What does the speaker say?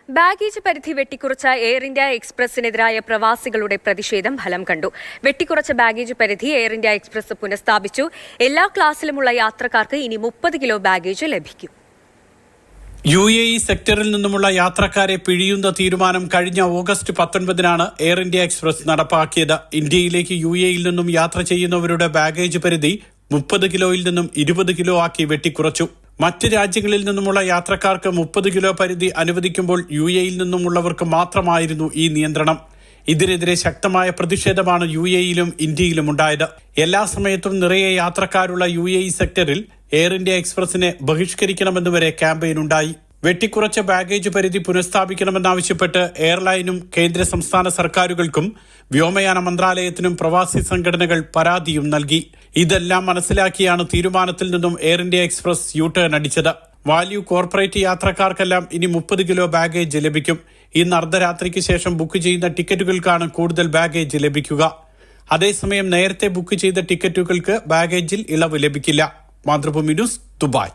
Baggage പരിധി വെട്ടിക്കുറച്ച air India എക്സ്പ്രസിനെതിരായ പ്രവാസികളുടെ പ്രതിഷേധം ഫലം കണ്ടു. വെട്ടിക്കുറച്ച ബാഗേജ് പരിധി എയർ ഇന്ത്യ എക്സ്പ്രസ് പുനഃസ്ഥാപിച്ചു. എല്ലാ ക്ലാസ്സിലുമുള്ള യാത്രക്കാർക്ക് ഇനി 30 കിലോ ബാഗേജ് ലഭിക്കും. UAE സെക്ടറിൽ നിന്നുമുള്ള യാത്രക്കാരെ പിഴിയുന്ന തീരുമാനം കഴിഞ്ഞ ഓഗസ്റ്റ് 19-നാണ് എയർ ഇന്ത്യ എക്സ്പ്രസ് നടപ്പാക്കിയത്. ഇന്ത്യയിലേക്ക് UAEയിൽ നിന്നും യാത്ര ചെയ്യുന്നവരുടെ ബാഗേജ് പരിധി 30 കിലോയിൽ നിന്നും 20 കിലോ ആക്കി വെട്ടിക്കുറച്ചു. മറ്റ് രാജ്യങ്ങളിൽ നിന്നുമുള്ള യാത്രക്കാർക്ക് 30 കിലോ പരിധി അനുവദിക്കുമ്പോൾ UAEയിൽ നിന്നുമുള്ളവർക്ക് മാത്രമായിരുന്നു ഈ നിയന്ത്രണം. ഇതിനെതിരെ ശക്തമായ പ്രതിഷേധമാണ് UAEയിലും ഇന്ത്യയിലും ഉണ്ടായത്. എല്ലാ സമയത്തും നിറയെ യാത്രക്കാരുള്ള UAE സെക്ടറിൽ എയർ ഇന്ത്യ എക്സ്പ്രസിനെ ബഹിഷ്കരിക്കണമെന്നുവരെ ക്യാമ്പയിൻ ഉണ്ടായി. വെട്ടിക്കുറച്ച ബാഗേജ് പരിധി പുനഃസ്ഥാപിക്കണമെന്നാവശ്യപ്പെട്ട് എയർലൈനും കേന്ദ്ര സംസ്ഥാന സർക്കാരുകൾക്കും വ്യോമയാന മന്ത്രാലയത്തിനും പ്രവാസി സംഘടനകൾ പരാതിയും നൽകി. ഇതെല്ലാം മനസ്സിലാക്കിയാണ് തീരുമാനത്തിൽ നിന്നും എയർ ഇന്ത്യ എക്സ്പ്രസ് യു-ടേൺ അടിച്ചത്. വാല്യൂ കോർപ്പറേറ്റ് യാത്രക്കാർക്കെല്ലാം ഇനി 30 കിലോ ബാഗേജ് ലഭിക്കും. ഇന്ന് അർദ്ധരാത്രിക്ക് ശേഷം ബുക്ക് ചെയ്യുന്ന ടിക്കറ്റുകൾക്കാണ് കൂടുതൽ ബാഗേജ് ലഭിക്കുക. അതേസമയം നേരത്തെ ബുക്ക് ചെയ്ത ടിക്കറ്റുകൾക്ക് ബാഗേജിൽ ഇളവ് ലഭിക്കില്ല. Mathrubhumi news, Dubai.